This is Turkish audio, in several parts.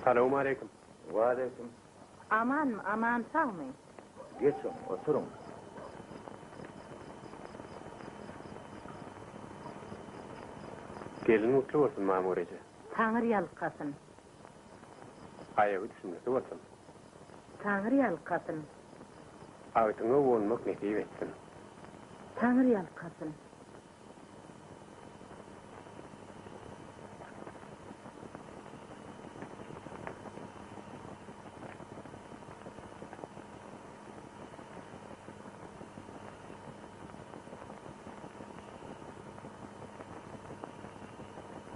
Selamun aleyküm. Ve aleyküm. Aman sağ mı? Geçin, oturun. Gelin mutlu olsun mamureci. Tanrı yalkasın. Ayağı düşünmesi olsun. Tanrı yalkasın. Ağıtını olmak nasip etsin. Tanrı yalkasın.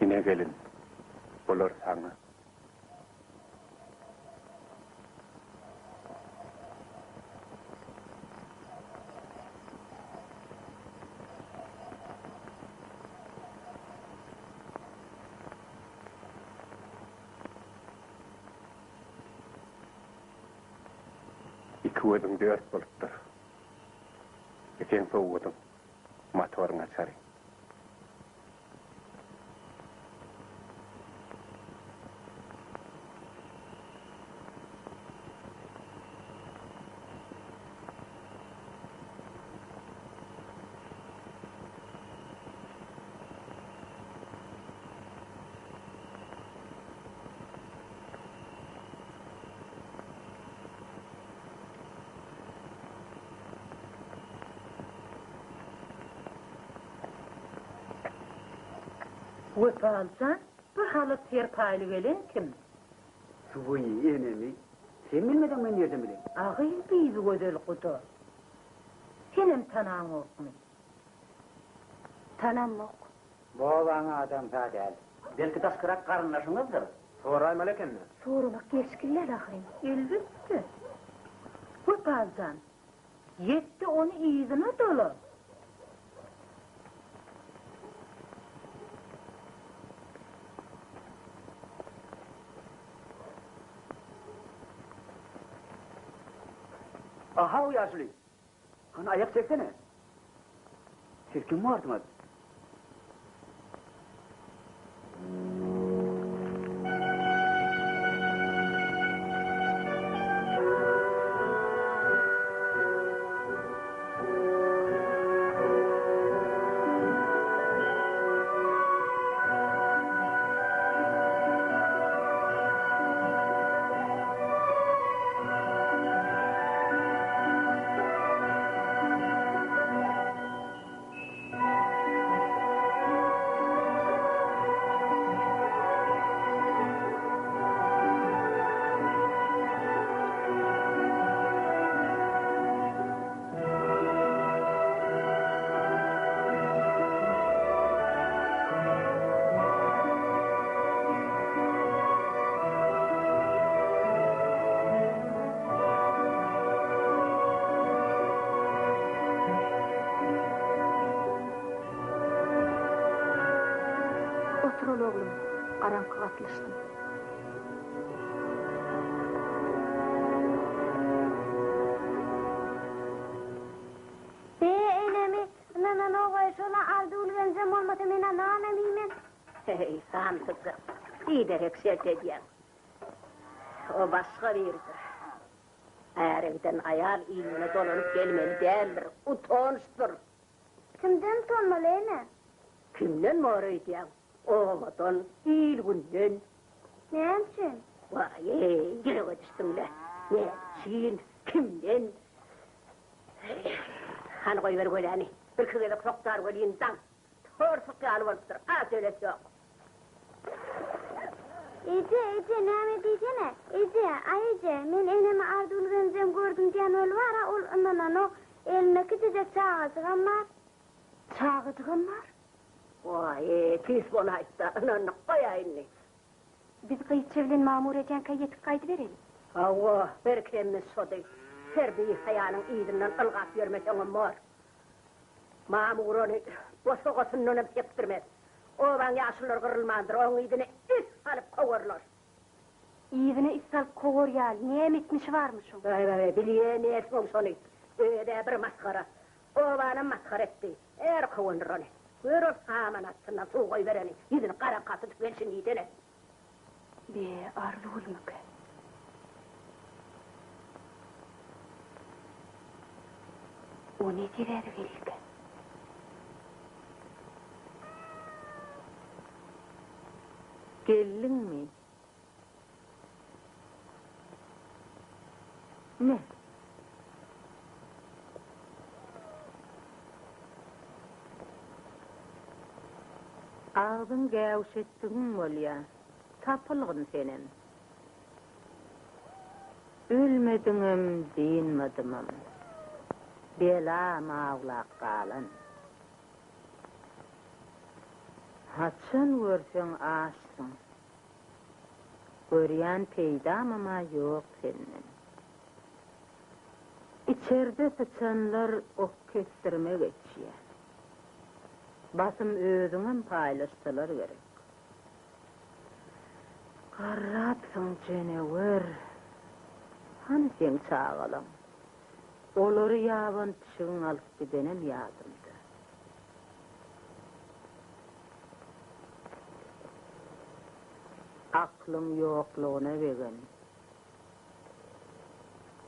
Yine gelin. Bulur sana. İki dört buluttur. Sen soğudun. Motoruna çarı. Alsan, bu halı terpaylı gelin kim? Subuyi, enemi. Sen bilmeden ben nereden bileyim? Ağıyım bizi gözel kutu. Senin tanağın yok mu? Tanam yok. Bu bana adam ta değil. Belki taşkırak karınlaşınızdır. Sorayım aleken mi? Sorulak geçkiller ahrim. Elbette. Bu alsan, yetti onu izine dolu. Aha o yaşlı. Hani ayak çeksene. Siz kim vardınız? Otur oğlum, karanlık atlaştım. Enemi, nana oğay şola aldı ulgenzem olmadı mena nana miymen? Hey, sağım kızım, iyi derek şert ediyen. O başka biridir. Eğer evden ayal ilmine dolanıp gelmeli değildir, utançtır. Kimden tonmalı ene? Kimden mi orayı diyen? Oğmadan, il günden. Ne için? Vay, yine ödüştüm le. Ne için, kimden? Hani koyuver böyle hani, bir kıvede soktar böyle insan. Torsuk yalıvalıktır, az öylesi yok. Ece, ne diyeceğine? Ece, men enemi aldı ulgenzem gördüm diyen ol var ha, ol nana eline küçücek çağızıgan var. Çağıdığın var? Vay, pis bana işte, ananı koyayın. Biz kayıt çevlen mamur eden kayıt kaydı verelim. Allah, berkemmiz soday. Terbiyi hayanın iyidinden ılgap görmesen var. Mamur onu, boşluğusunun onu yaptırmaz. Oğlan yaşlılar kırılmandır, onun iyidini is alıp kovurlar. İyivine isal kovur yal, niye emitmiş varmış o? Vay, biliye ne etmem sonu. Öyle bir maskara. Oğlanın maskara etti, eğer kovundur onu. Görür saman atsından su koy vereni, yüzünü kara katıp versin iyidini. Be arzuulmuk. Onu direr bilge. Geldin mi? Ne? Ağzın gäwşetdigin bolýa. Tapılgın senin. Ölmediňem, diýinmedimem. Bela mağlaq galan. Haçan görseň aşsyň. Görýän peýdamama ýok senden. İçerde sıçanlar ok kestirme geçýär. Basım özüňem paýlaşdylar gerek. Garapsyň jenewer. Hani sen çağalam. Olary ýaban tüşüň alyp gidenem ýadymda. Aklyň ýoklugyna begen.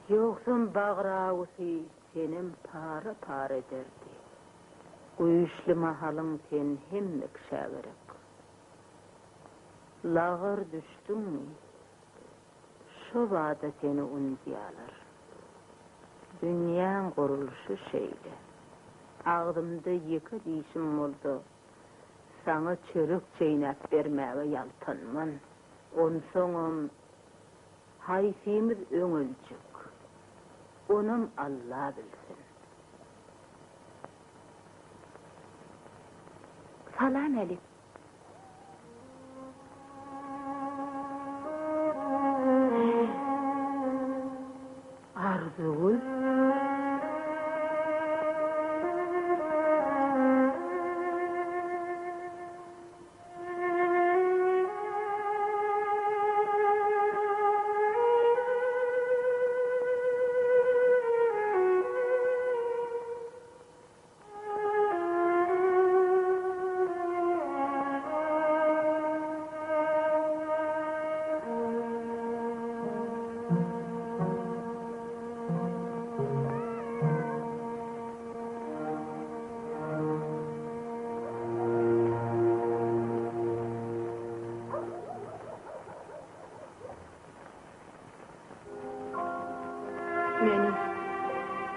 Ýoksam bagragusy senem para ederdi. Güýçli mahalyň sen hemmek şägerek. Lagar düşdüňmi? Şo wada seni unutýarlar. Dünýäň gurulşy şeýle. Ağdymda ýeki diýişim boldy. Saňa çörek çeýnäp bermäge ýaltanman. Onsoňam haýsymiz öňeljek. Onam Allah bilsin. Salam alik. Arzuul.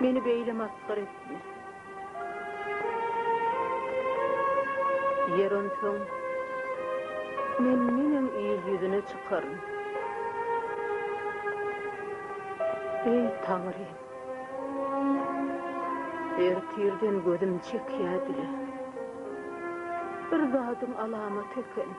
Beni beýle maskar etdi. Yer onsoň, men meniň iýiz ýüzüne çykaryn. Ey Taňrym, ertirden gözüm çekýärdi. Bir zadyň alamaty eken.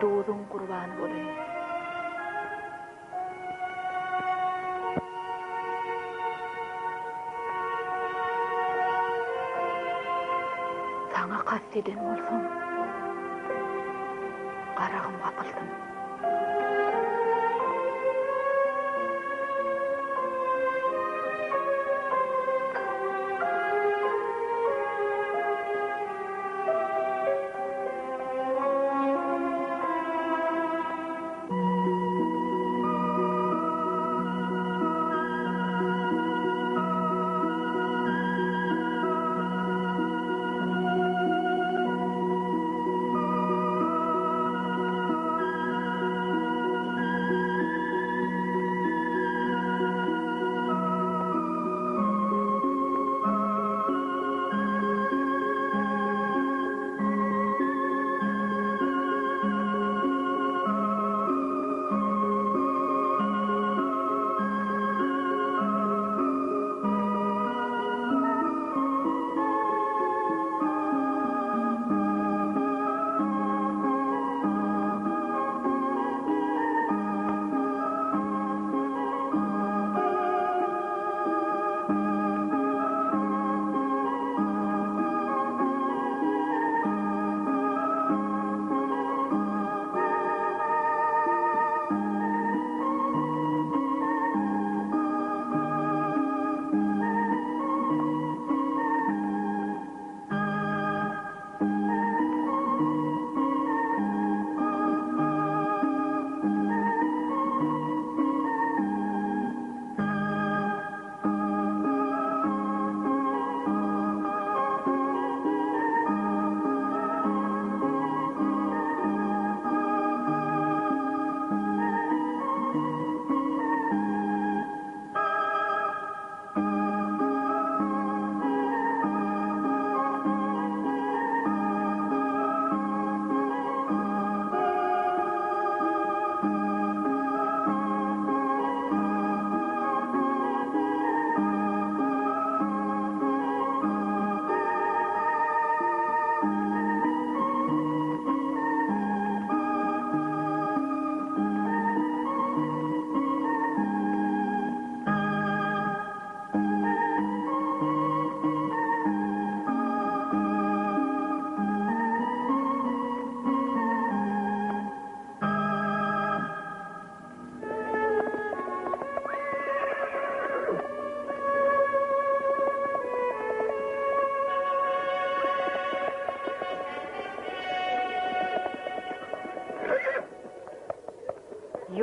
Doğdun kurban olayım. Sana kasteden olsam, karağım kapıldım.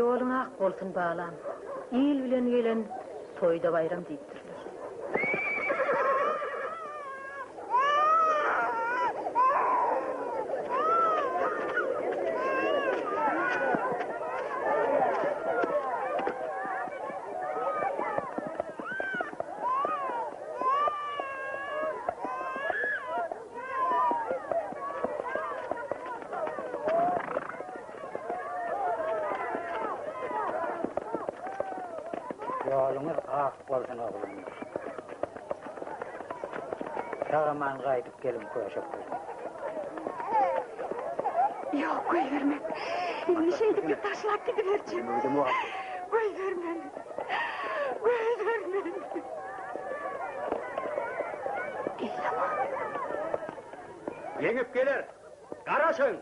Yoluna ak bolsun bağlam. İl bilen gelen toyda bayram deyipdirler. Yolunuz ak bolsun oğlum. Sağaman qaytıp gelin koşup. Yok, koy vermem. Elini şeydi bir taşlak gidivereceğim. Koy vermem. Koy vermem. İllamam. Yengip gelir. Karaşın.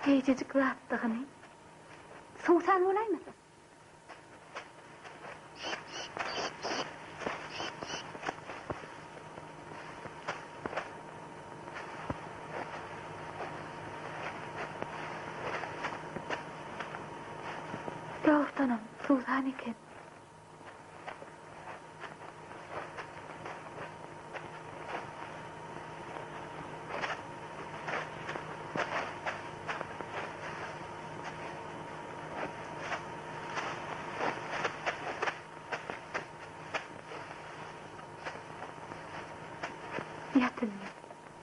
Heycecik rahatlığını. Soğusan olay mı? Doğrudanım, soğusan iken. Yatın,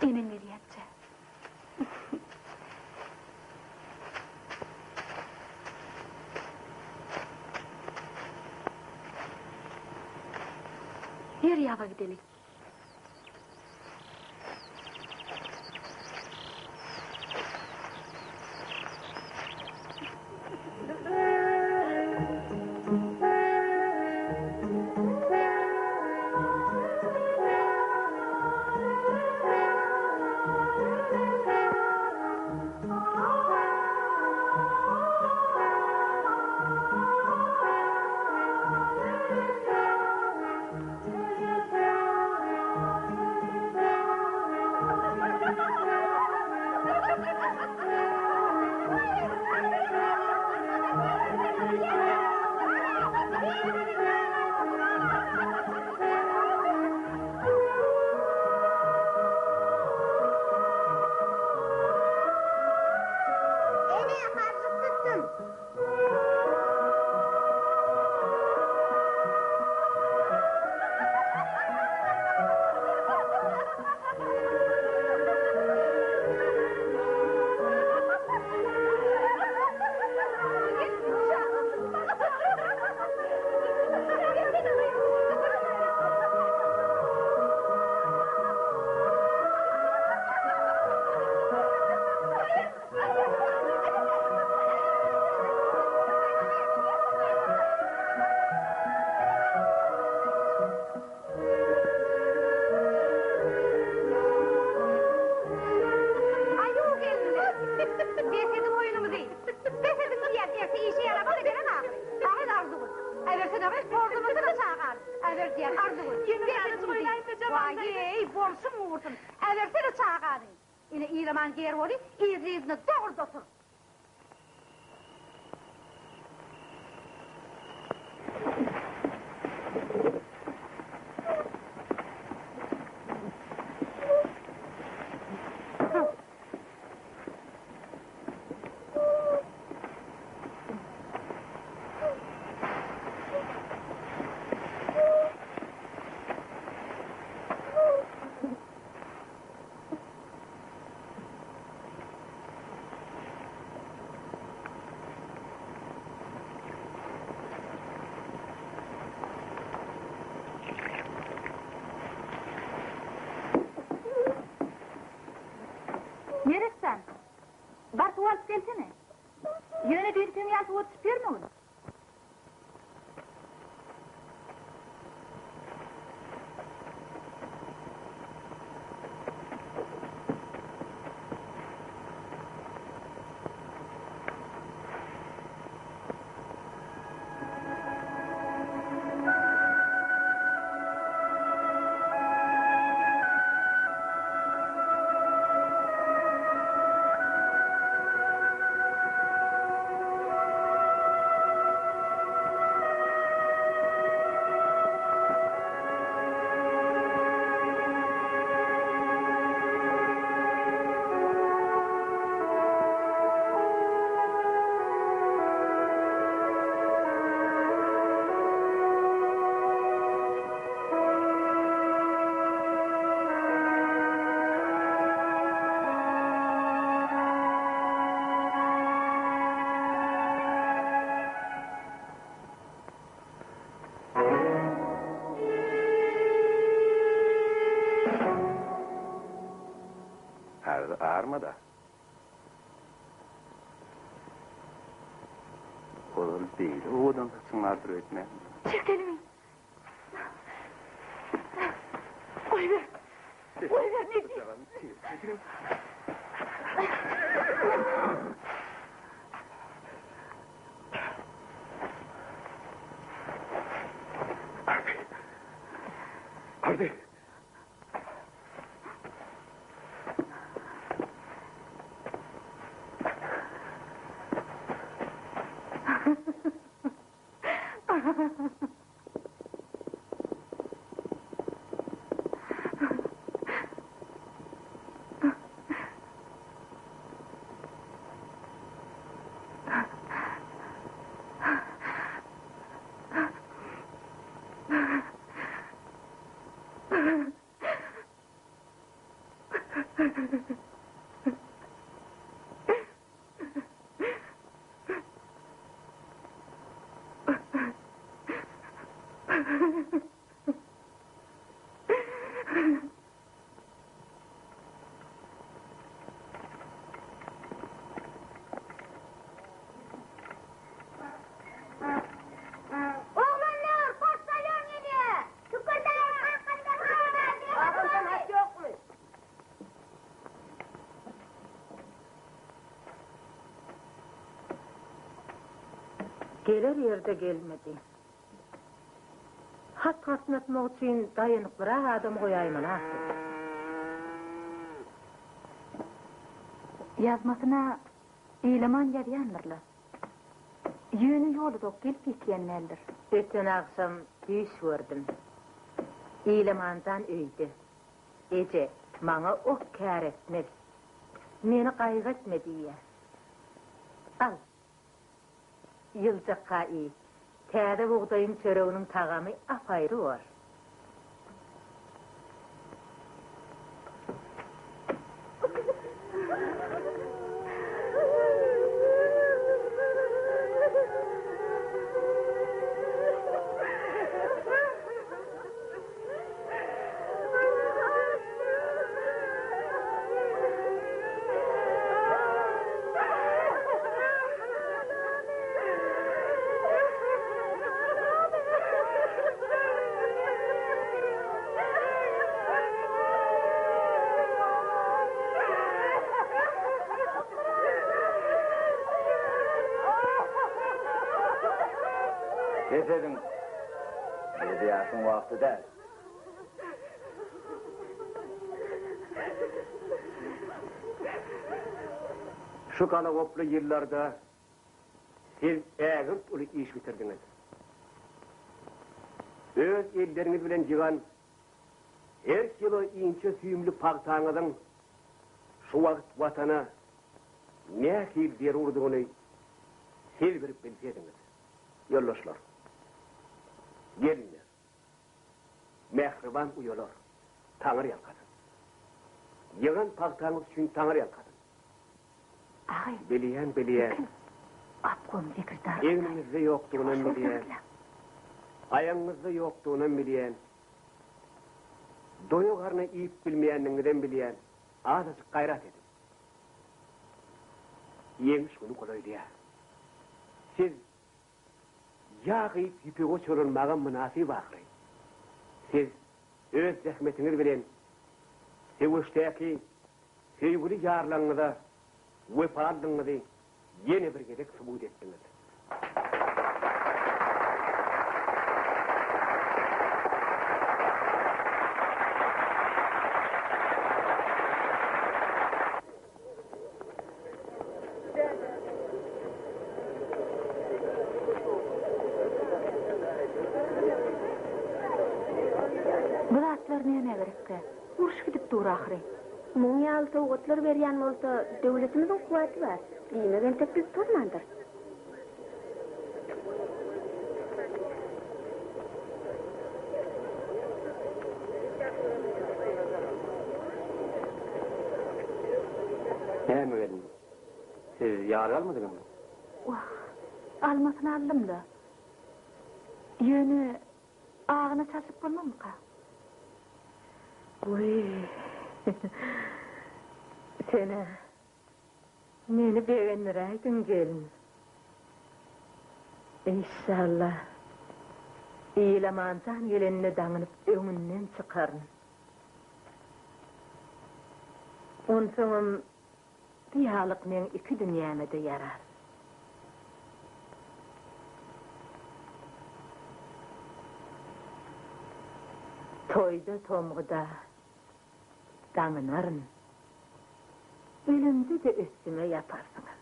inin bir yatça. Yer yava gidelim. Eýesine hiç bordumuzu da çağır. Ever diyen ardığı. Yengeniz oynayın da camanda. Vay, bolsun uğursun. Eversene çağırın. Yine İleman ger oli, İzizini doğru dotur. Neresin? Bar tuvalet gelsene. Yöne bir dünyası oturup verme onu. Ağırma da. Olur değil, o odan sınardır etme. Çek elimi. Koy ver. Koy ver ne diyeyim? Çekilin. Ardi. Gelir yerde gelmedi. Hat kasnatmak için dayanıklıra adam koyayım ha. Yazmasına İleman yarıyanlarla. Yönü yolu da gelip yetyenlerdir. Öten akşam düş gördüm. İlemandan öydü. Ece, bana o kâr etmez. Meni kaygıtme diye. Al. Yılcakka iyi. Täze buğdayın çöreğinin tağamı apayrı var. Desedim, Ediyasın vakti da. Şu kalagoplu yıllarda siz ägirp uly iş bitirdiniz. Öz elleriniz bilen jigan her kilo inçe süýümli pagtaňyzyň şu wagt watana nähil berurdugyny siz bilip bilsediňiz. Yoldaşlar, gelinler, mehriban uyalar, taňyr ýalkadyn. Ýygan pagtaňyz üçin taňyr ýalkadyn. Ay, Bilýän. apkom sekretar. Evinizde yoktuğundan bilýän. Ayağınızda yoktuğundan bilýän. Doýu garna iýip bilmeýänliginden bilýän. Azajyk gaýrat edin. Ýeňiş bunu golaýdýar. Siz ýagyp ýüpege çörenmäge münasip ahry. Siz öz zähmetiňiz bilen sewiçdäki seýgili ýarlaryňyza wepadyňyzy ýene bir gerek subut etdiňiz. Bu atlar näme gerekdi? Uruş gidip dur ahry. Muň ýaly sowgatlar berýän bolsa, döwletimiziň kuwaty bar. Diýmegen tek biz tutmandyr. Näme edin? Siz ýar almadyňyzmy? Wah, almasyny aldım da. Ýöne agyna çaşyp bolmamyka? Uy. Sene meni beğendiräýdiň gelin. İnşallah iýlemansan gelenine daňyp öňünden çykaryn. Onsoňam diýalyk men iki dünýäme de yarar. Toyda tomguda daňynaryn. Ölümde de üstüme yaparsınız.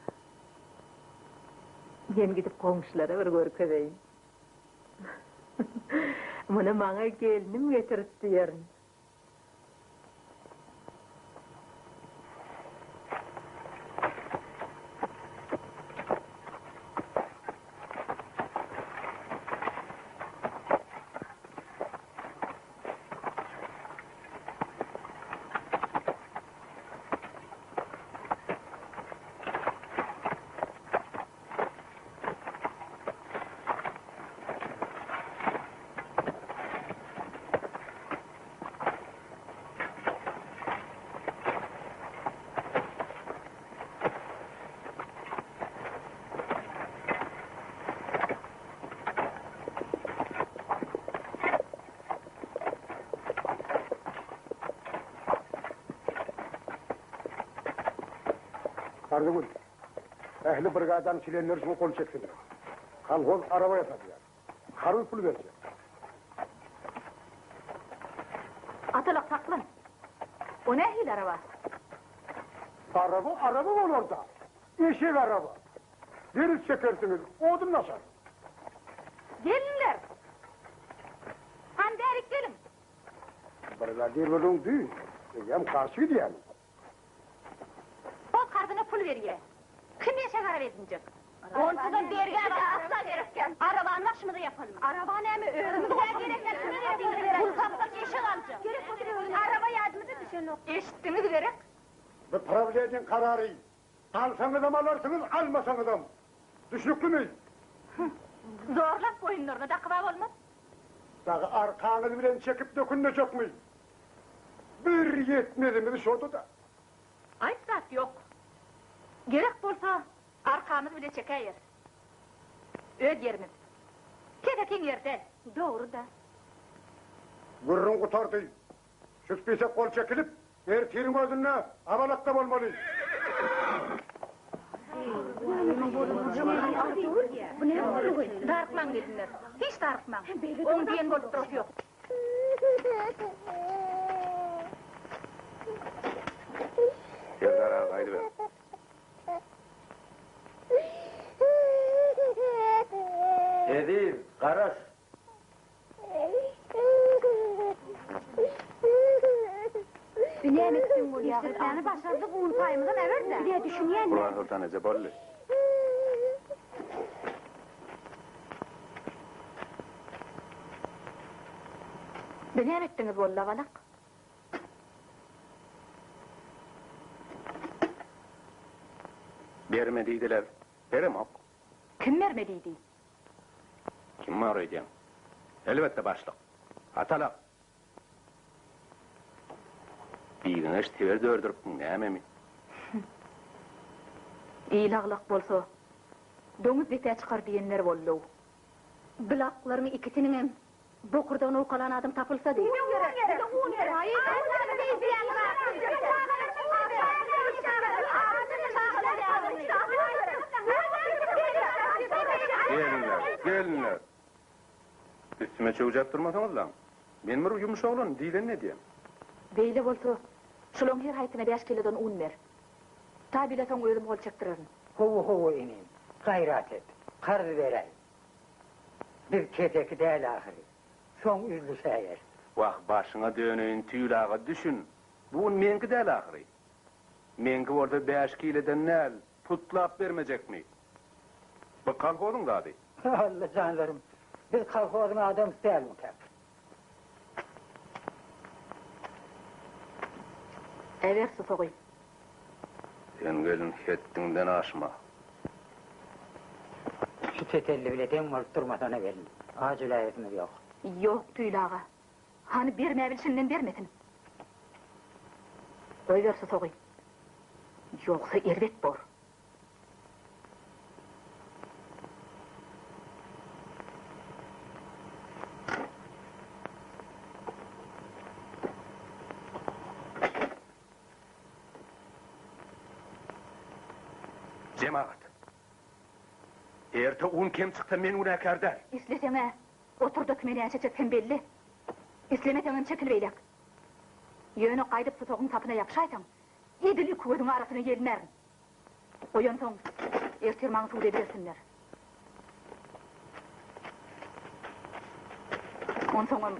Ben gidip komşulara bir görkebeýin. Muny maňa gelinim getirip diýerin. Ardıgül, ehli brigadan çilenler şunu kol çeksinler. Kalkoz arabaya taşıyor. Karın pul verecek. Atılık saklan. O ne hil araba? Araba var orada. Eşek araba. Deniz çekersiniz, odun nasıl? Gelinler. Handerik gelin. Brigadir bölüm değil. Hem karşıydı yani. O kardına pul veriyor. Kim yaşa karar edince? Onsudan berge asla gerekken. Araba anlaşımı da yapalım. Araba ne mi? Öğrenimler gerekler. Pul kapsak eşek alacağım. Gerek o gibi araba yardımcı düşen yok. Eşittiniz gerek. Bu problemin kararı. Alsanız da alırsınız, almasanız da. Düşüklü müyüz? Zorlak boyunlarına da kıvav olmaz. Dağı arkanız bilen çekip dökünecek miyiz? Bir yetmediğimizi şurada da. Ay zat yok. Gerek bolsa arkamız bile çekeyiz. Öd yerimiz. Kedekin yerde. Doğru da. Gurrun kutardı. Şüspise kol çekilip, ertirin gözüne avalakta olmalı. Bu ne olur? Darıkman dedinler. Hiç darıkman. On diyen bolup durup yok. Gel ara gayrı ver. Edil, Karaş. Dünyanın bu ya. Yani başardık un payımızdan evet de. Bir de düşünyen ne? Kur'an hırtan eze bolli. Beni emettiniz bu lavalak. Vermediydiler. Verem ok. Kim vermediydi? Kim var edeyim? Elbette başlık. Atalak. Birine iş tever dördürüp neyme mi? İyi lağlak bolsa, domuz bete çıkar diyenler bollu. Bilaklarını ikisinin hem bokurdan okalan adam tapılsa değil. Un yere. Hayır. Gelinler. Üstüme çöğücep durmasanız lan. Ben bir yumuş oğlum, dilen ne diyeyim? Beyle bolsa, şulon her haytına 5 kilodan un ver. Ta bile son özüm kol çektirerdim. Hovu ineyim. Gayrat et. Kardı verey. Bir keteki değil ahiri. Son üzlü şehir. Vah başına dönün, tüylağı düşün. Bu menki değil ahiri. Menki orada 5 kilodan nel, putlap vermeyecek mi? Bu kalkodun da adı. Allah canlarım. Biz kalkodun adam değil mi hep? Ever su soğuy. Sen gelin hettinden aşma. Şu tetelli bile den olup durmadan verin. Acil ayetimiz yok. Yok tüylağa. Hani bir mevlisinden vermedin. Koy ver su soğuy. Yoksa irvet bor. Cemaat. Erte un kim çıktı men una kardar. İslesene, otur dökmeni açacaksan belli. İslemeten çekil beylek. Yönü kaydıp tutoğun tapına yapşaysan, idili kuvvetun arasını yelinerin. Koyan son, ertirmanı tuğda edebilsinler. On sonun,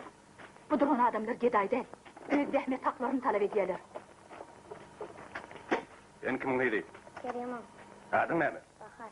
bu durğun adamlar geday değil, büyük zahmet haklarını talep ediyorlar. Ben kimin neydi? Kerem'im, Adın ne mi? bakar.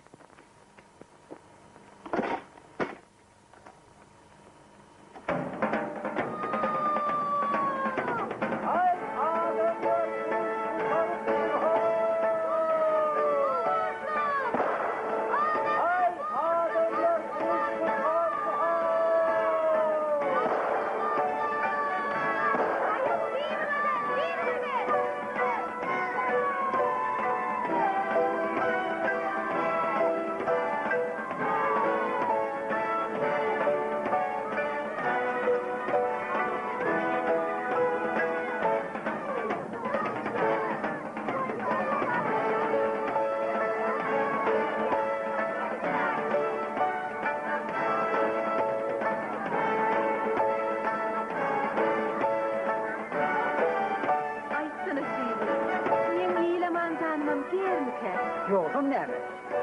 Yokum ne mi?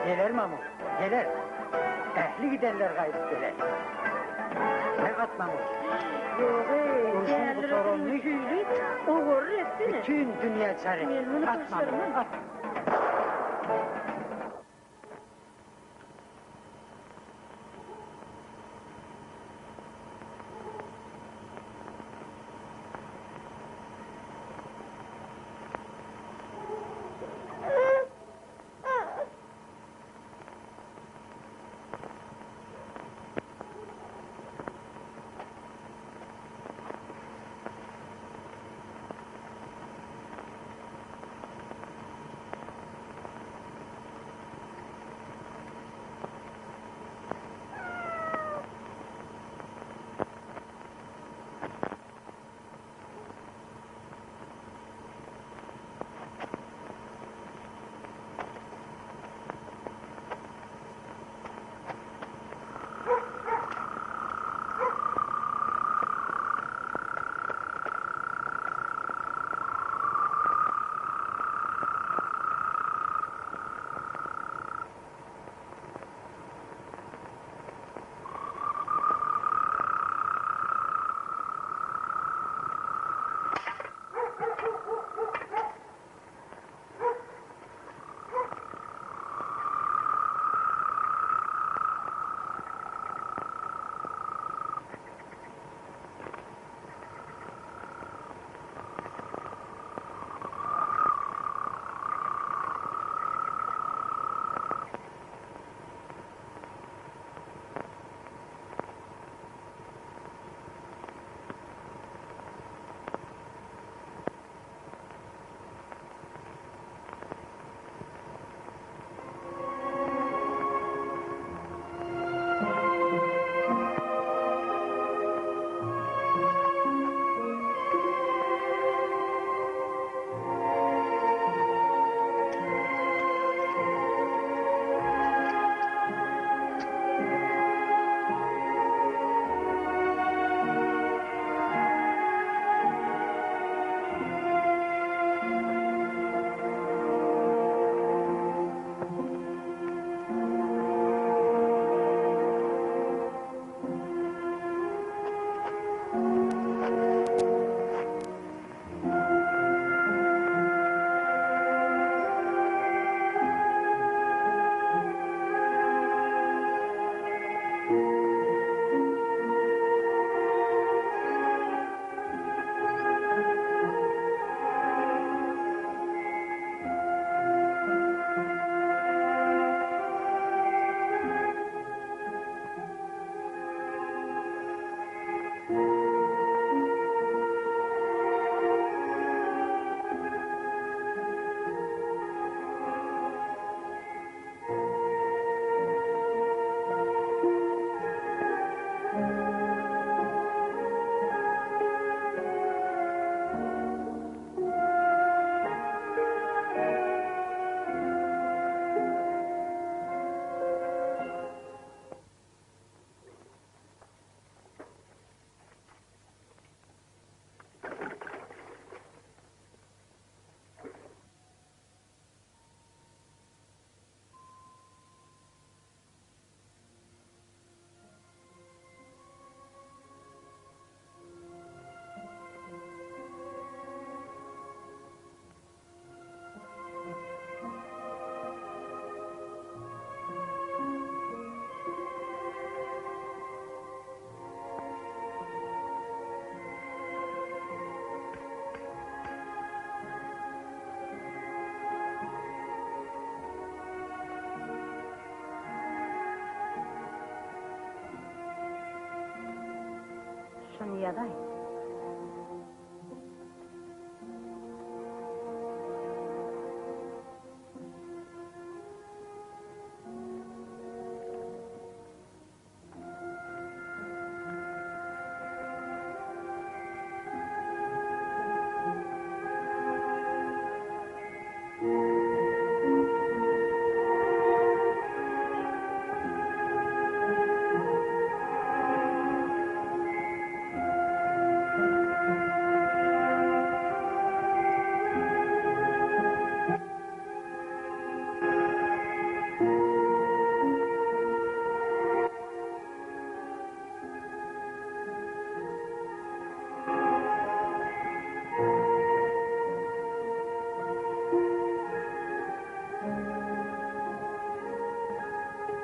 Gelir mamur, gelir. Ehli giderler gayret gelir. Ne atmamur? Kurşun bu sorunlu. O gorur etsene. Bütün dünya çare. Atmamur, at. şunu yaday.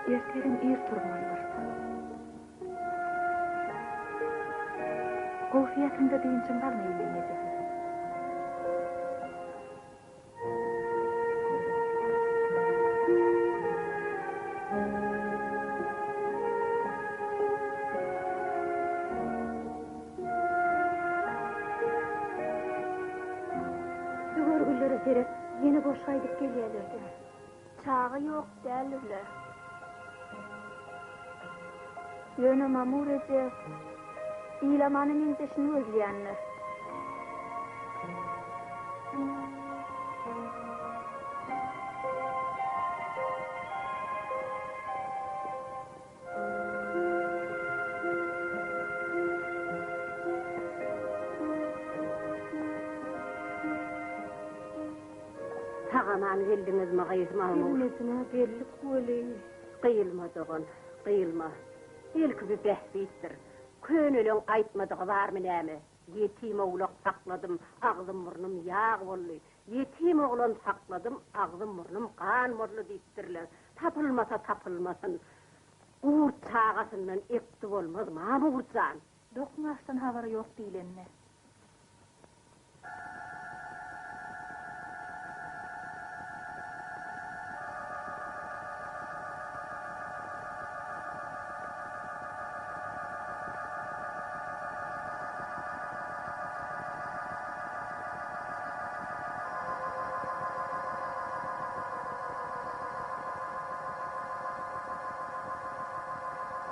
Erterim Türkmenler. Kofiyatında deyinçin kalmayın demeyecek. Görgüllere serip yeni boşaydık geliyorlardı. Çağı yok derlerler. Yönü mamur ece, İlamanın imzesini özleyenler. Tağaman geldiniz mi kıyılmamur? Bilmesine bellik kuli. Kıyılmadığın, kıyılma. İlk bir behbittir. Könülün aytmadığı var mı näme? Yetim oğlak sakladım, ağzım burnum yağ bollu. Yetim oğlan sakladım, ağzım burnum kan bollu deyiptirler. Tapılmasa tapılmasın. Uğur çağasından ekti olmaz mı Uğurcan? Dokmazdan havarı yok değilenme.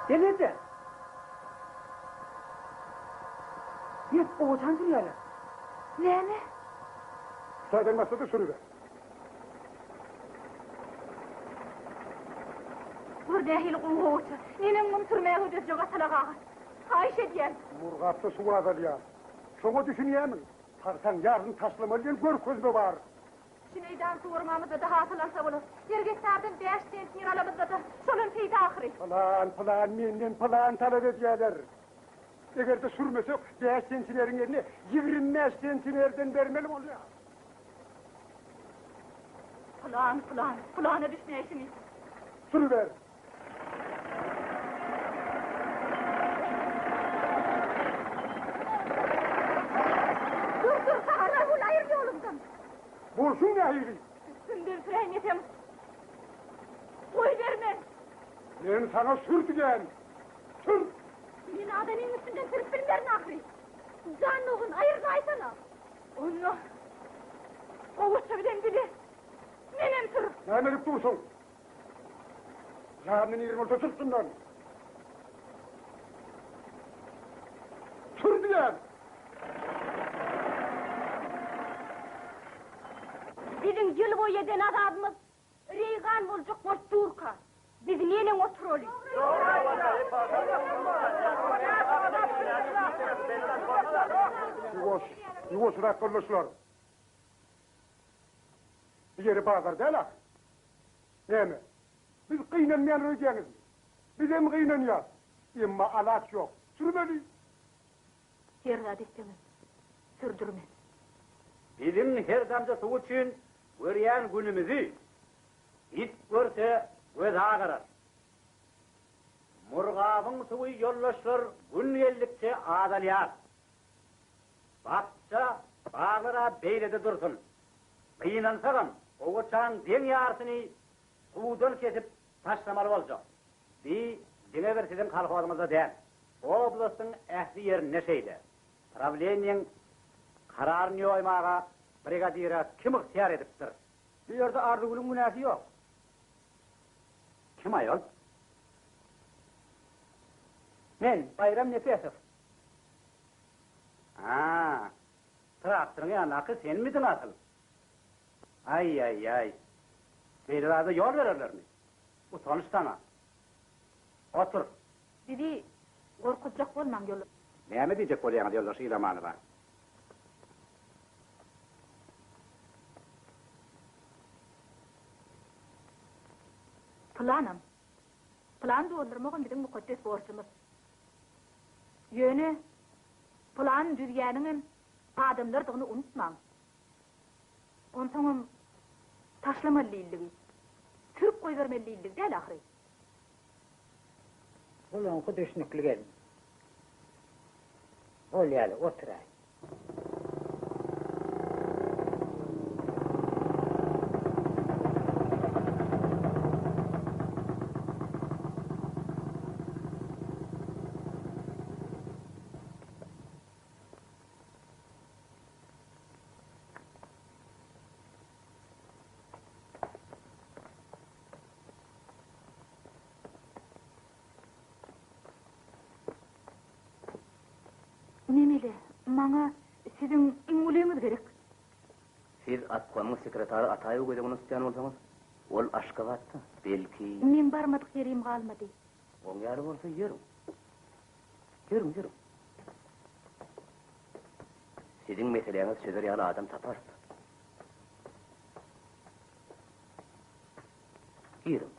Gelirdi. Git oğuzhan sürüyorlar. Ne? Zaten masada sürüver. Burada hil kuğuğutu. Ninin bunu sürmeye hüdüzcüğe salakağı. Kayış ediyen. Murgapta su azalıyor. Şunu düşünüyemin. Tarsan yarın taşlamalıyım gör közme var. Şineyden soğurmamızda da hasılansa olur. Yergeslerden 5 sentini alamızda da sonun teyde ahiri. Plan, menden plan talep ediyorlar. Eğer de sürmesek 5 sentilerin yerine 25 sentilerden vermelim oluyor. Plana düşmeyesiniz. Sürüver. Dur, sahara hul ayır yolumdan. Bolsun ne hayırı? Üstünden süren yetem. Koy vermez. Ben sana sürtügen. Sür. Senin adamın üstünden sürüp filmlerin ahri. Canlığın ayırdaysana. Onu oğuzça bilen bili. Nenem sür. Ne melip dursun? Yarının yerin orta sürtsünler. Sürtügen. Bizim yıl boyu yeden adamımız Reygan olacak boş Turka. Biz nenin oturoluyuz? Yuvos rakkolmuşlar. Bir yeri bağlar değil ha? Ne mi? Biz kıynanmayan röydeniz mi? Biz hem kıynanıyor. Ama alak yok. Sürmeliyiz. Yerda deseniz, sürdürmez. Bizim her damca su için görüyen günümüzü it görse göz ağarar. Murgabın suyu yollaşlar gün geldikçe ağdalyar. Bakça bağlara beylede dursun. Kıyınansağın o uçağın den yarsını sudan kesip taşlamalı olacak. Bir dine ver sizin kalkmadığımızda değil. Oblastın ähli yerine şeyle. Pravleniň kararyny ýoýmaga brigadira kim ihtiýar edipdir? Bu ýerde Ardugul'un münäsi ýok. Kim ayol? Men Bayram Nefesov. Traktoryň ýanaky sen misin asıl? Ay. Beýlerde ýol bererlermi? Utanıştana. Otur. Bizi gorkutjak bolmam ýol. Näme diýjek bolýaňyz ýoldaş Ilamanowa? Plan doldurmagyň bizim mukaddes borçymyz. Ýöne plan jürýäniň adamlardygyny unutmaň. Onsoňam taşlamalylygy, türk goýbermelilygi däl ahry. Ulan düşnükli gelin. Ol ýaly oturay. Nemeli, maňa siziň iňulygyňyz gerek. Siz atqamyň sekretary Ataýew gözüňiz tutýan bolsaňyz, ol Aşgabatda, belki... Men barmadyk yerim galmady. Oň ýary bolsa ýerim. Ýerim. Siziň meseleňiz şeýle ýaly adam tapar. Ýerim.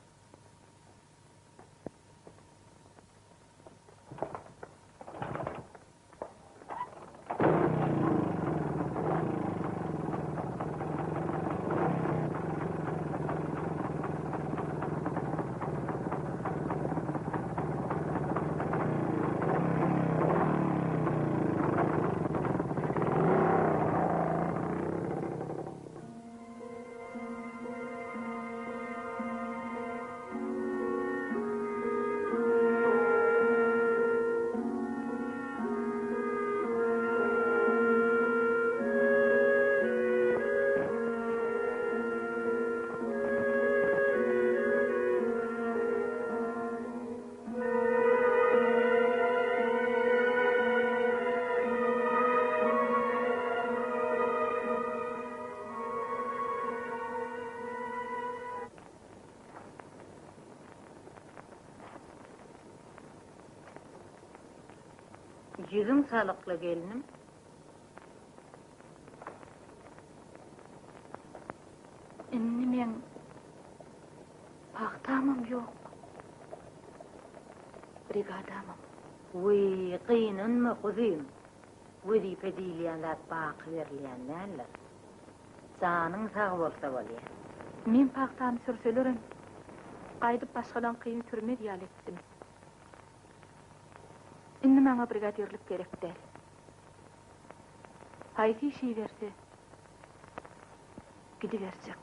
Yüzüm sağlıklı gelinim. Inni men paxtamam yok. Brigadamam. Uy, qıynınma kuzim. Vazife diýilýänler baqy berilýänler. Janyň sag bolsa bolýar. Men paxtam sürselerim. Qaydyp başgadan qyyn türme diýal etdim. Inni maňa brigadirlik gerek däl. Haýsy işi berse gidiverjek.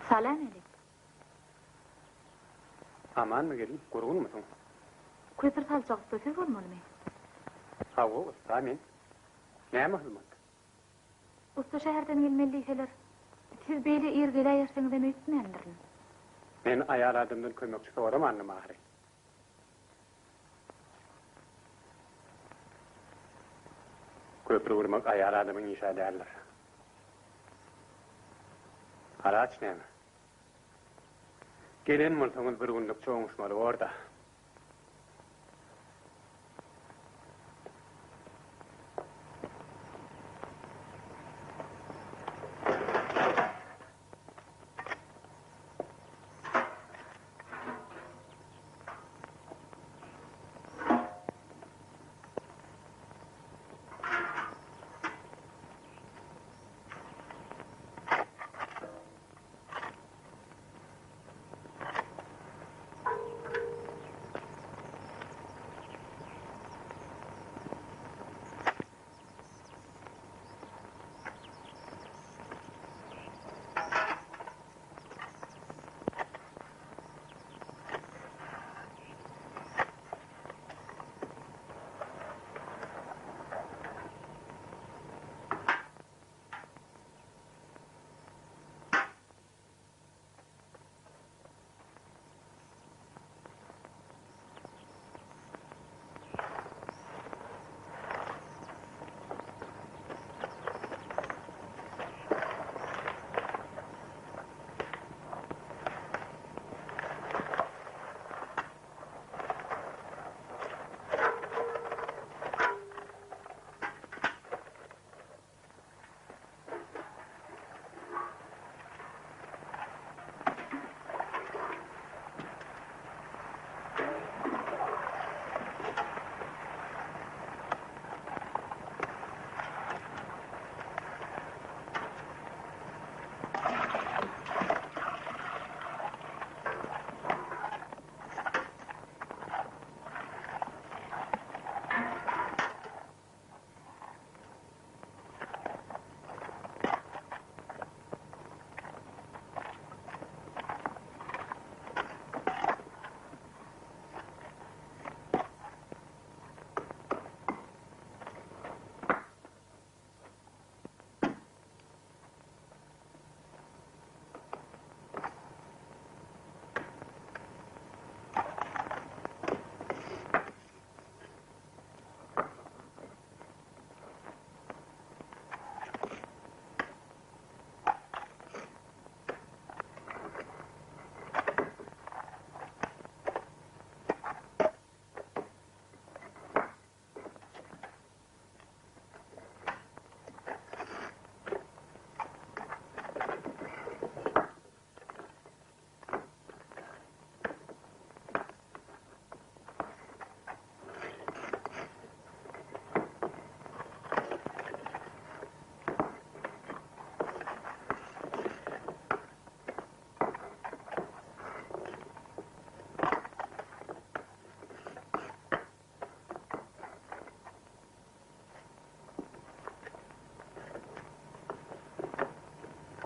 Salam elik. Aman mı gelin? Gurgun musun? Köpür salçak söz bolmalymy? Hawo, usta men. Näme hylmak? Usta şäherden gelmeliseler. Siz beýle irgeleýärsiňiz dem öýtmändirin. Men aýal adamdan kömekçi soramanyň mahry. Köprü vurmak aýal adamyň işi däldir. Araç näme? Gelen bolsaňyz bir günlük çoňuşmaly orda.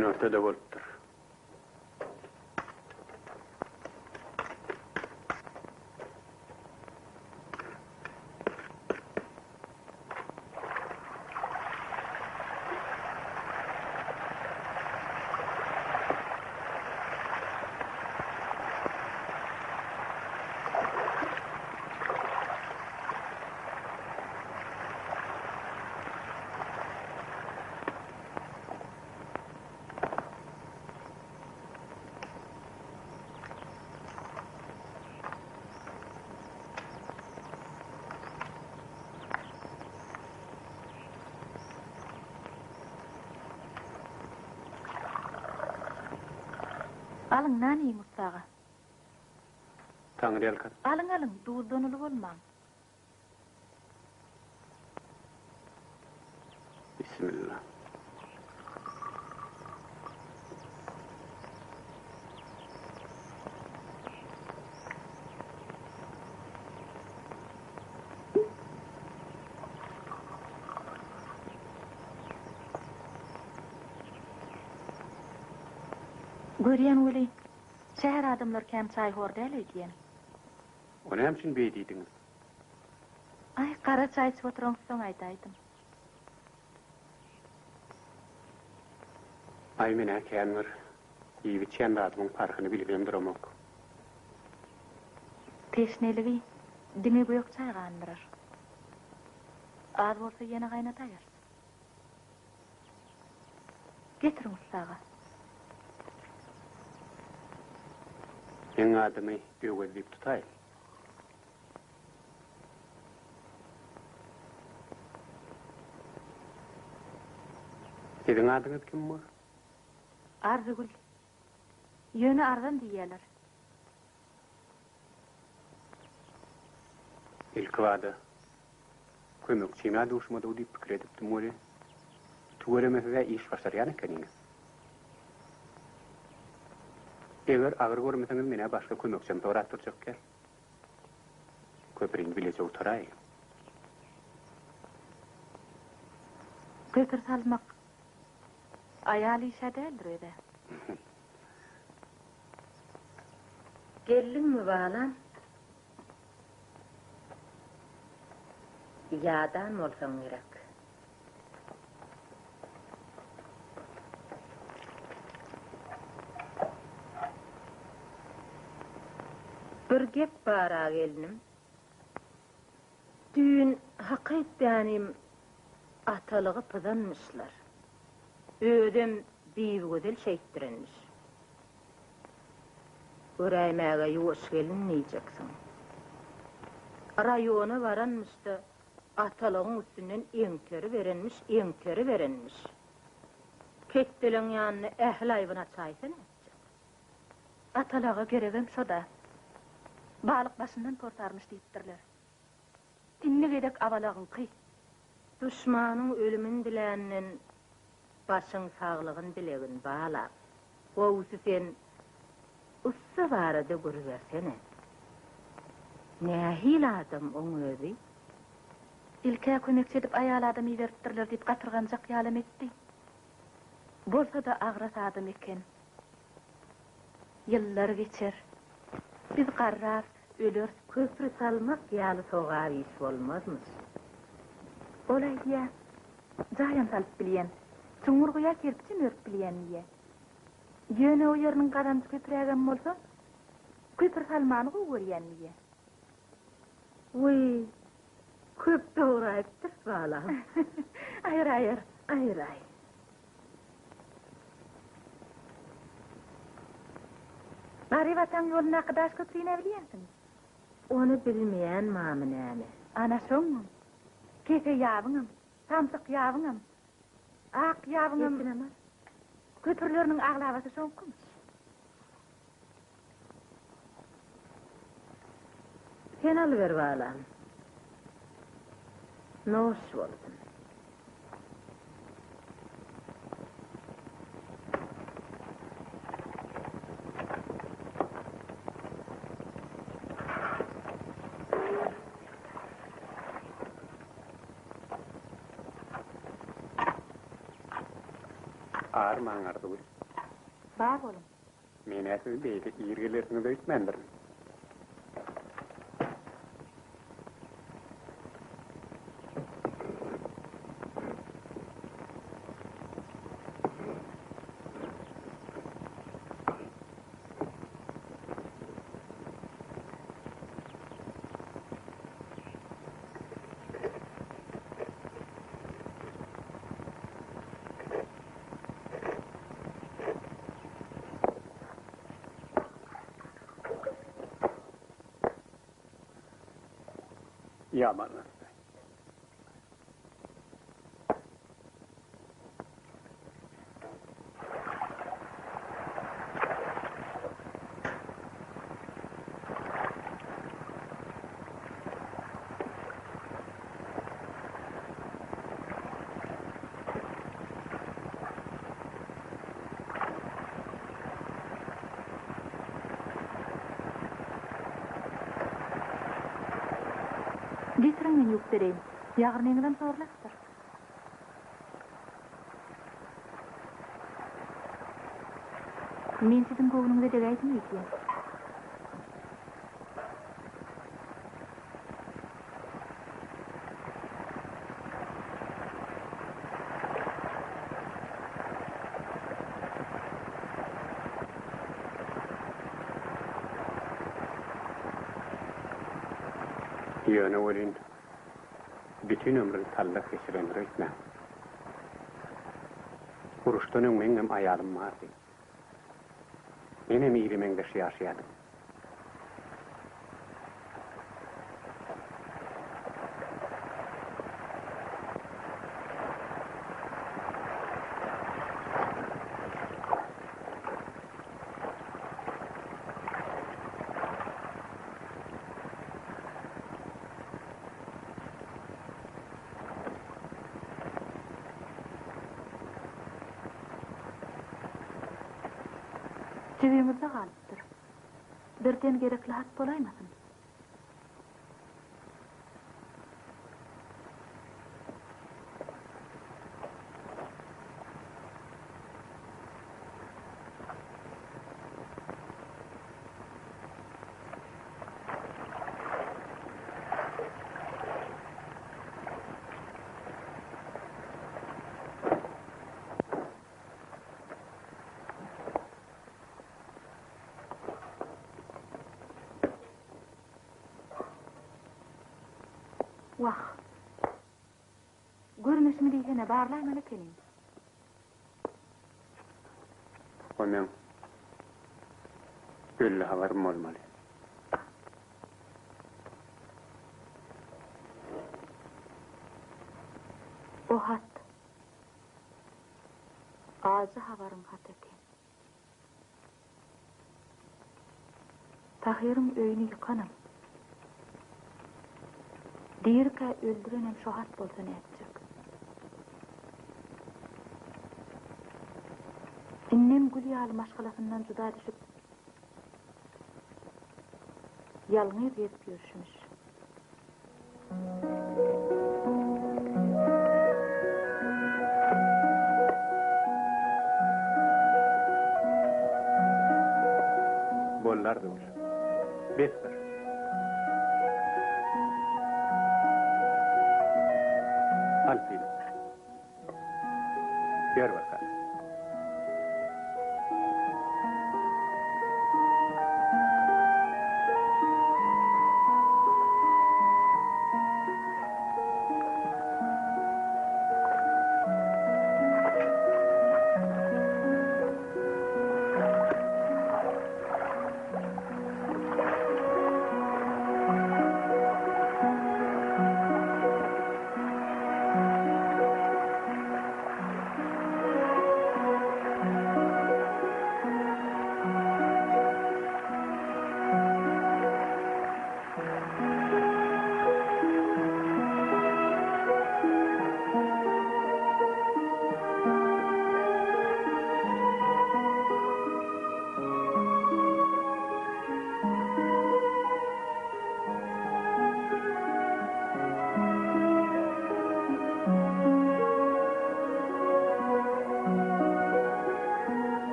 gün ortada bolupdyr. Alın nani Mustafa? Taňry elkat. Alın, duuldanılı bolmaň. Bismillah. Görýän weli, şäher adamlar käm çay hor däl diýen. Onu hem şin beýdiňiz. Ay, qara çay içip oturan soň aýtaýdym. Ay mene kändir. Iýbi çän adamyň farkyny bilmem duramak. Teşneligi diňe goýok çay gandyrar. Az bolsa ýene gaýnataýar. Getir Mustafa. Men adamy öwelip tutay. Sizin adyňyz kim bu? Arzugul. Ýöne ardan diýerler. İlkvada. Kömekçime duşmada o dip pikir edip tümöre. Tuğremese iş başaryan ekeniňiz. Eger agyr görmeseňiz mene başga kömekçim torat turjak kel. Köpürin bilese oturay. Köpür salmak ayal işe däldir öde. Gelin mi balan? Ýadan bolsaň gerek. Bir gep bara gelinim. Düğün hakikaten atalığı pızanmışlar. Ödüm bir gödel şeyttirenmiş. Göreymäge yoş gelin neyeceksin? Rayona varanmıştı. Atalığın üstünden enkeri verenmiş. Ketdilen yanına ehl ayvına çaysana. Atalığa geregem şoda. Balık başından tortarmış deyipdirler. Tinni gedek avalağın kıy. Düşmanın ölümün diländen başın sağlığın dilegin bağla. Oğusu sen ussa barada görüversene. Nähil adam oň özi? İlkä kömekçi edip ayal adam iýeripdirler diýip gatyrganjak ýalym etdi. Bolsa da agrat adam eken. Yıllar geçer. Biz garrar, öler, Köprü salmak ýaly soğar iş bolmazmı? olay diýä. Jaýan salyp bilýän. Çuňurguýa kerpiçin örüp bilýän diýä. Ýöne o ýeriniň gadançy köpürägen bolsa, köpür salmany görýän diýä. Uy, köp doğrayıptır bala. Ayır. Bari vatan yoluna kıdaş köprüyüne biliyorsun. Onu bilmeyen mamınäme. Ana soňum. Kefe ýabıňam, tamsyk ýabıňam. Ak ýabıňam. Köpürleriniň aglabasy soňkum. Sen alıver bala. Noş bolsun. Ağırman Ardul. Bar bolum. Mene siz beýle ýergelersiniz öýtmendir. Yaman. Getirin men ýuk bereyim. Ýagrynyňdan sorlapdyr. Men sizin göwnüňizde degäýdim ýeklen. Ýöne welin bütün ömrüni tallak geçiren röýtme. Uruşdan öňmen hem aýalym bardy. Menem ýerimeňde ýaşaýardym. Cebimizde galypdyr. Birden gerekli hat bolaýmasyn. Wah. Görmüşmi diýsene barlaýman ekenim. Onem gölle habarym bolmaly. O hat. Azı habarım hat eken. Tahir'in öýüni ýykanam. Dirka öldürenem şu hat bolsa ne edecek? Innem gülýaly maşgalasından juda düşüp ýalňy berip ýürüşmüş. Bollardy ol. Betber. Alpin. Gör bakalım.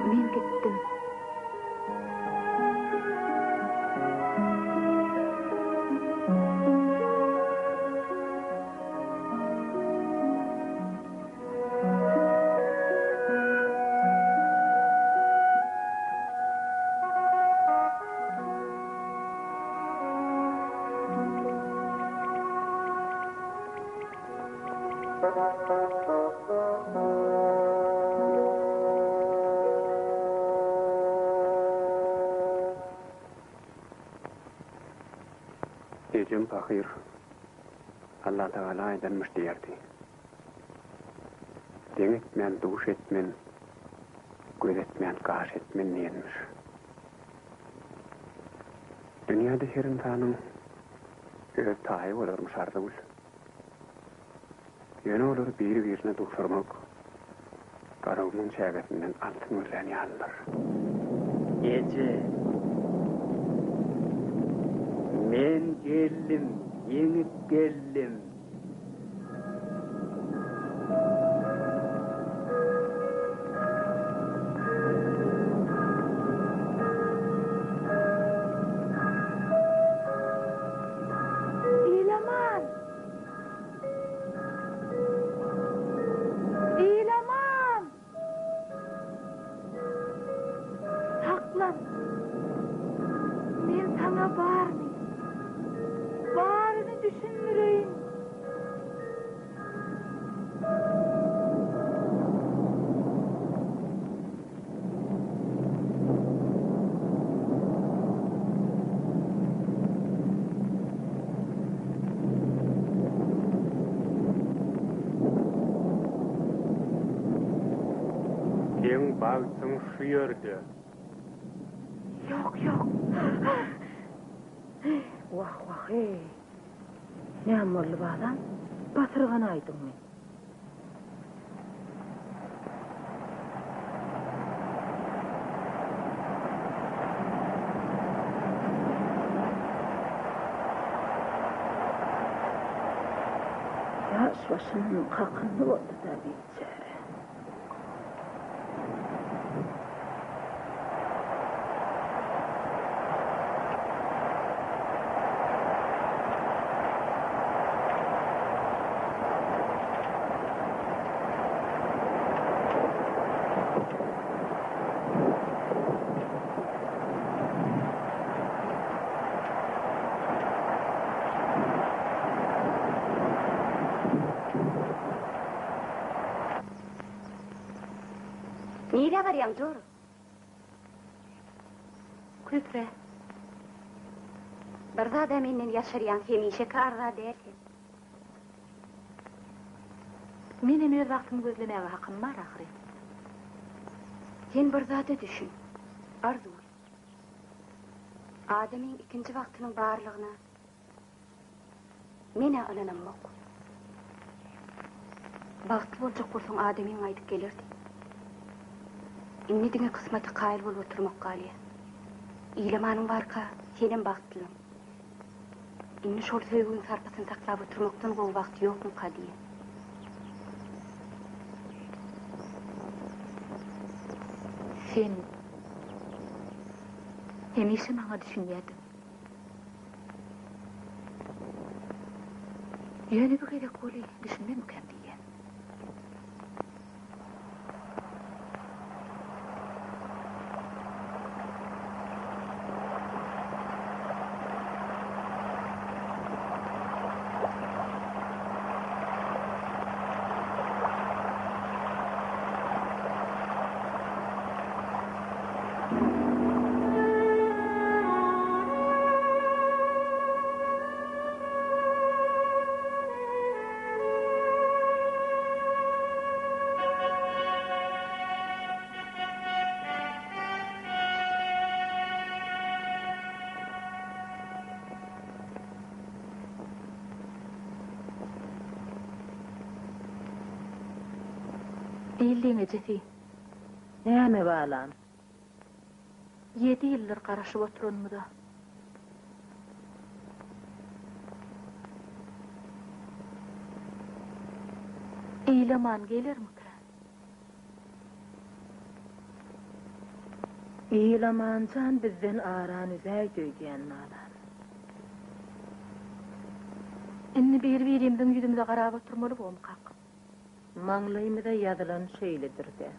Men gittim. Ecem fakir. Allah Teala edenmiş diyerdi. Den etmeyen, duş etmen, göz etmeyen, kaş etmen niyenmiş. Dünyada her insanın öz tahi olurmuş ardıgül. Yönü olur birine duşurmak, karağımın şägetinden altın öleni alır. Ece, men geldim, yenip geldim. İlaman! İlaman! Saklan! Men sana bağrını düşünmüreyim. Den bağıtsın şu yerde. Yok. Vah, ey. Ne amorlu bu adam? Batırgan aydın men. Yaş başımın kakını oldu da biçare. Nire var yan dur. Küpre. Barda da menden yaşaryan hemişe karda derken. Menem öz vaktimi gözlemeye hakkım var ahire. Sen barda da düşün. Arzu. Adem'in ikinci vaktinin bağırlığına mene alanam yok. Baktı olacak bolsun Adem'in aydık gelirdi. İnnedine kısmeti kayıl bol oturmak galiye. İlamanın varka senin baktılın. İnni şol söygün sarpasını taklap oturmaktan bu vakti yok mu kadiye? Sen hemişe bana düşünyordun. Yönü bir kere kolay düşünmem kendi. Değildiğin Ecefi. Näme bağlan? 7 yıldır karışıp oturun da. İlaman gelir mi ki? İlamancan bizden aran üzey döydiyen nalan. Inni bir-birimden yüzümüze qarab oturmalı boğum qaq. Manglayımıza yazılan şeylidir de.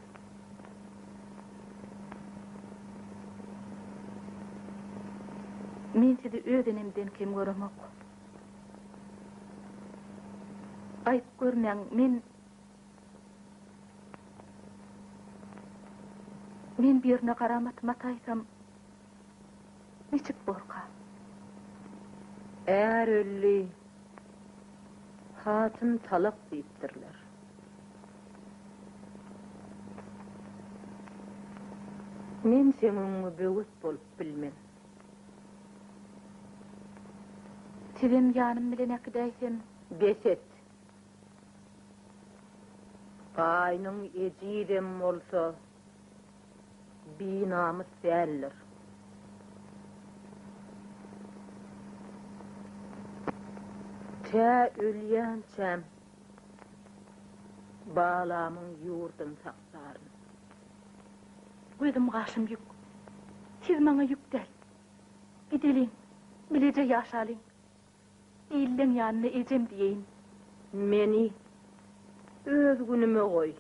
Men sizi ödenimden kim göremok. Ayıp görmeyen men birine qaramat mataysam niçik borqa. Eğer ölli hatın talak deyiptirler. Men seninle böğüt bolup bilmem. Sizin yanım bilen akidaysem beset. Qaynın ecidem olsa binamız değerler. Te ölýänçem bağlamın Ýurduň saksaryn. Gözüm qaşym yük. Siz maňa yük del. Gidelim, bilece yaşalyň. Diýilden ýanyna ejem diýeýin. Meni öz günüme goý.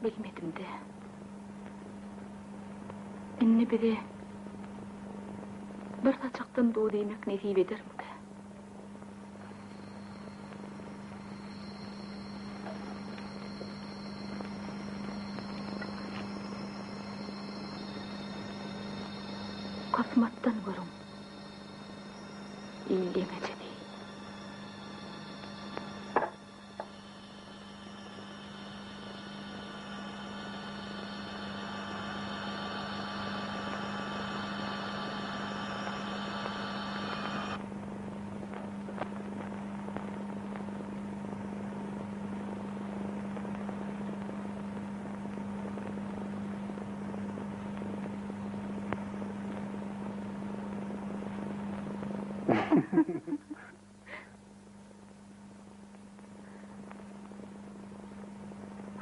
Bilmedim de. Inni biri bir saçaktan doğu demek nesip eder mi de? Kosmattan görün. İyiliğine çedi.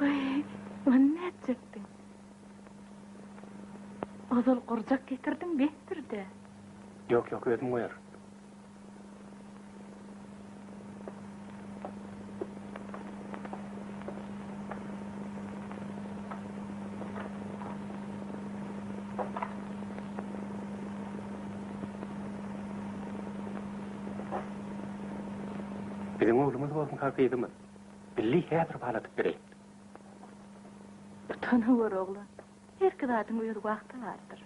Vay, ne edecektin? Azal kurcak getirdin behtir de. Yok, özüm koyar. Bizim oğlumuz olsun kalkıydımız. Billi hedir bağlatıp bireyim. Tanı var oğlan. Her kıdadın uyur vakti vardır.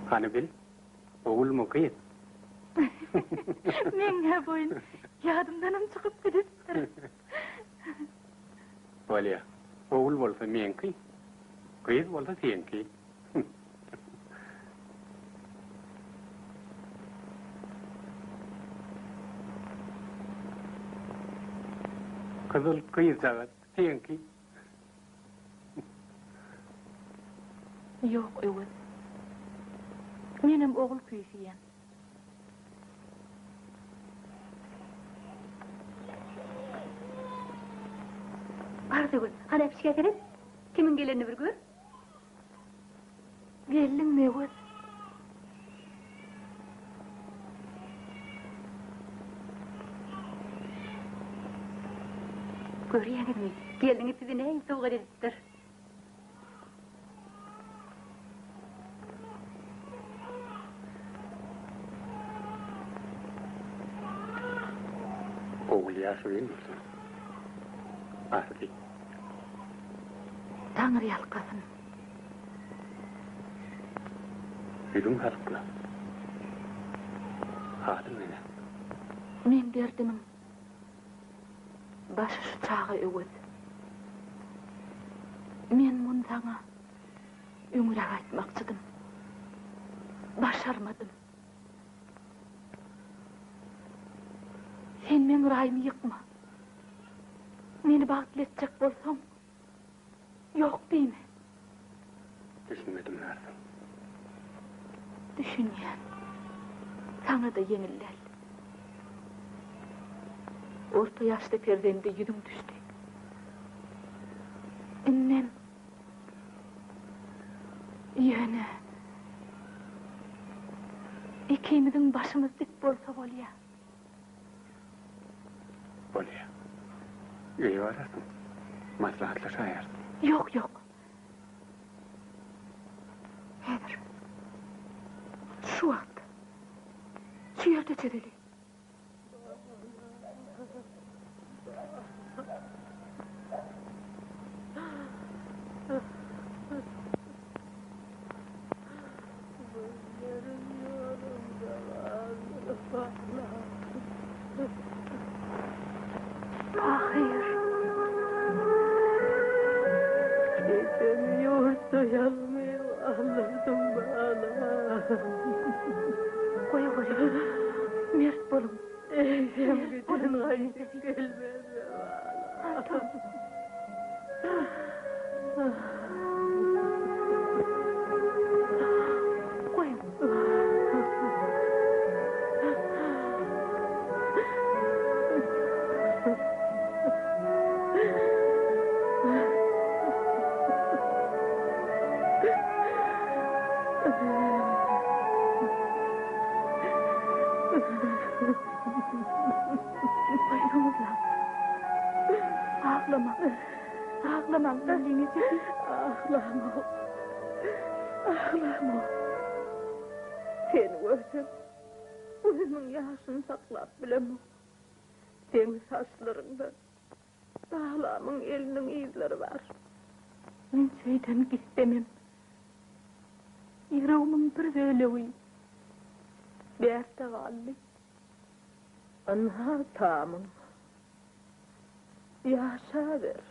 Hani bil, oğul mu kıyız? Men ne boyun, yadımdanım çıkıp gidiptir. Öyle, oğul olsa men kıy, kıyız olsa sen kıy. Kızıl kıyısavat, senki. Yok evet. Menem oğul kuysiyen. Ardıgül, hana pişke kerek? Kimin gelenini bir gör? Gelin ne evet. Görüyeniz mi? Gelini sizi neyin soğuk ediptir? Oğul yaşı değil misin? Ardi. Tanrı yalkasın. Ýurduň halkla. Hatın mene. Men derdimin başı şu çağı öwet. Men mun sana öňüre aýtmakçydym. Başarmadım. Sen men raýymy ýykma. Meni bagtly etjek bolsaň, ýok diýme. Düşünmedim nerede. Düşünýän. Sana da yeňillel. Orta yaşlı perdende yüzüm düştü. Annem. Yöne. İkimizin başımız dik bolsa bolya. Bolya. İyi varasın. Maslahatlaşayarsın. Yok yok. Hedir. Şu vakt. Şu yerde çedeli. Hayır. Geçemiyor dayanmıyor Allah'ım bana. Koy. Mert bolun. Eşem gücün gayet gelmez bana. Koy. Ağlama, elini çekin. Ağlama. Sen görsün, özümün yaşını saklap bilemem. Senin saçlarında dağlamın elinin izleri var. Ben şeyden istemem. Yüreğimin bir velevi. Berte kalli. Anha tamam. Yaşa ver.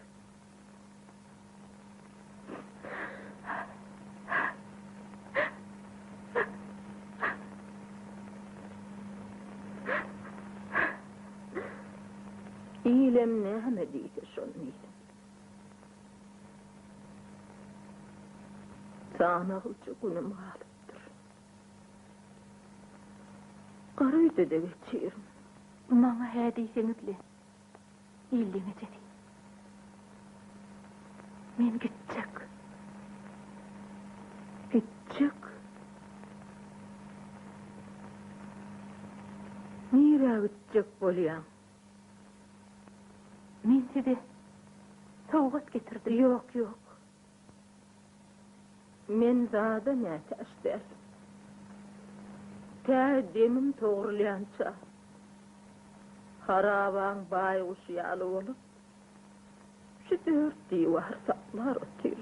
İyilem ne diyse şunun iyilem. Sağnağılca günüm halıptır. Karıydı da geçiyorum. Bana he deysenizle. İyiliğine dedi. Men gidecek. Nire gidecek bolyan? Men size soğuk getirdim. Yok. Men zada ne teşder. Demim toğrulayança. Haravan bayğuş yalı olup, şu 4 divar saplar otur.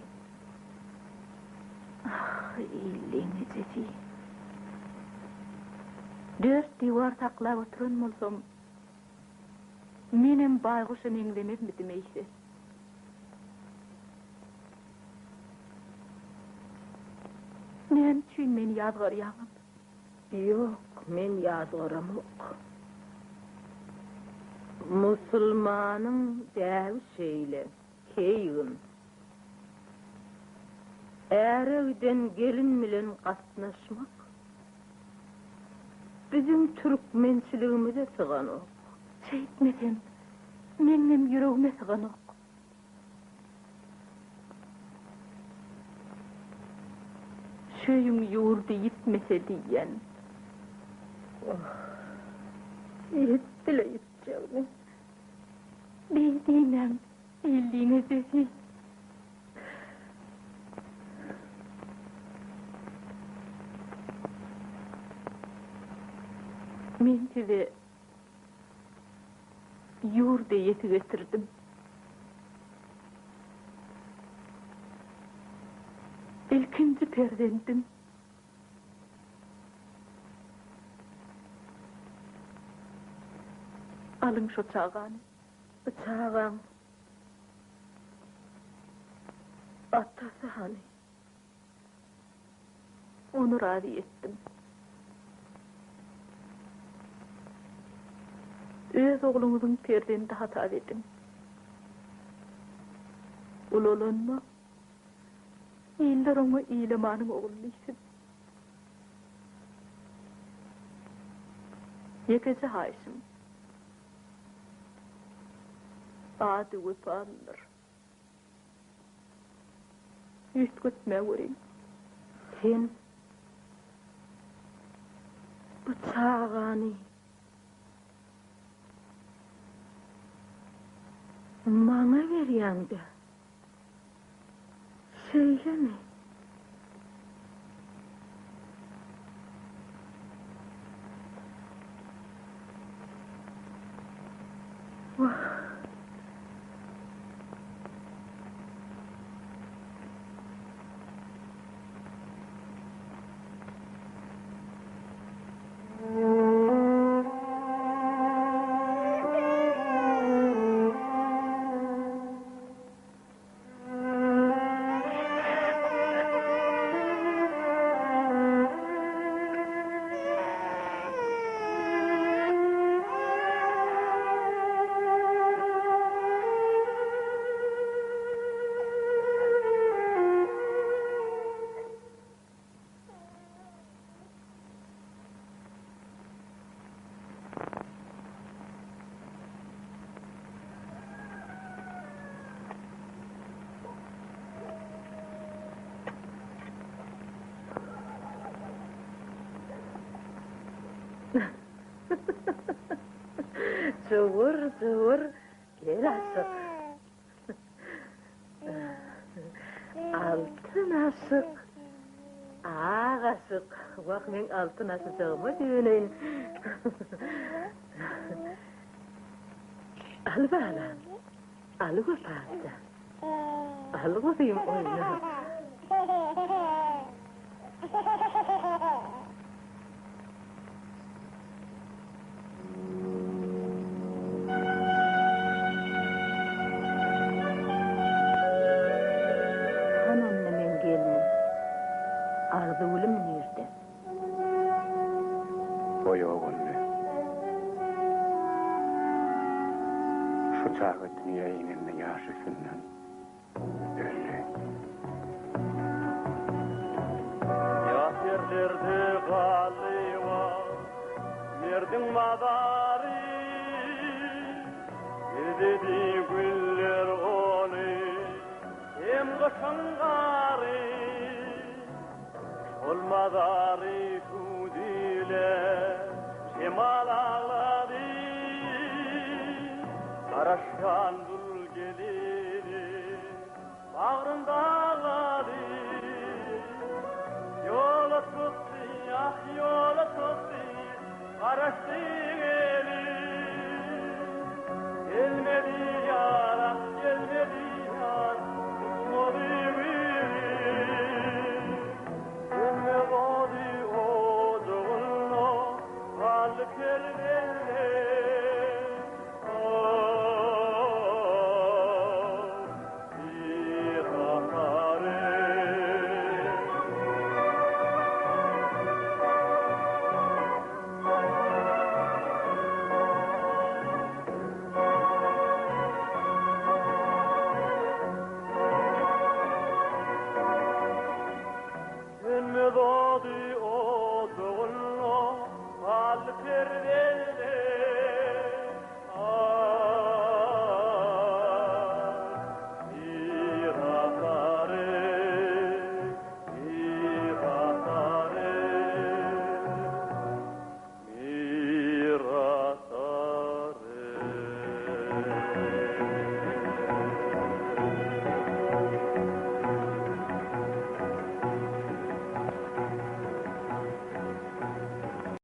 Ah, iyiliğine dedi. 4 divar saklap oturun bolsam, menem bayğuşun eňlemez mi demeyse? Näme üçin meni ýazgarýaňyz? Yok, men ýazgaram ok. Musulmanın däwi şeýle, heýgin. Äregden gelin bilen gatnaşmak bizim türkmençiligimize sygan ok. Çeýtmesen, meňnem ýüregime sygan ok. Şöýüm ýurdy ýitmese diýen. Ýetdile ýetjägini. Beýdimem, illiňe sesi. Men size ýurdy ýetip getirdim. İlkinci perdendim. Alın şu çağanı. Çağan. Atası hani. Onu razı ettim. Öz oğlumuzun perdeni hata ettim. Ulolanma. İyiller onu iylemanın oğluysın. Yekece haşim. Adı vefanlar. Üst gitme vurayım. Sen bu çağanı bana veriyen de söyleme. Vah. Zıvır zıvır gel asık. Altın asık. Ağ asık. Bak men altın asıcağıma düğüneyin. Al bana. Al bu pasta. Al bu diyeyim oyna. Arzuwlum nerede? O yoğunlu. Şu çağı dünya ininde yaşısından öldü. Yasirlerde galiva Merdin madari Dedi güller onu Hem kışangari Olmadari şu dile Şemal ağladı Karaşan dul gelini Bağrında ağladı Yola tuttu ah yola tuttu Karaştı eli Gelmedi yara gelmedi yara Tutmadı biri derdi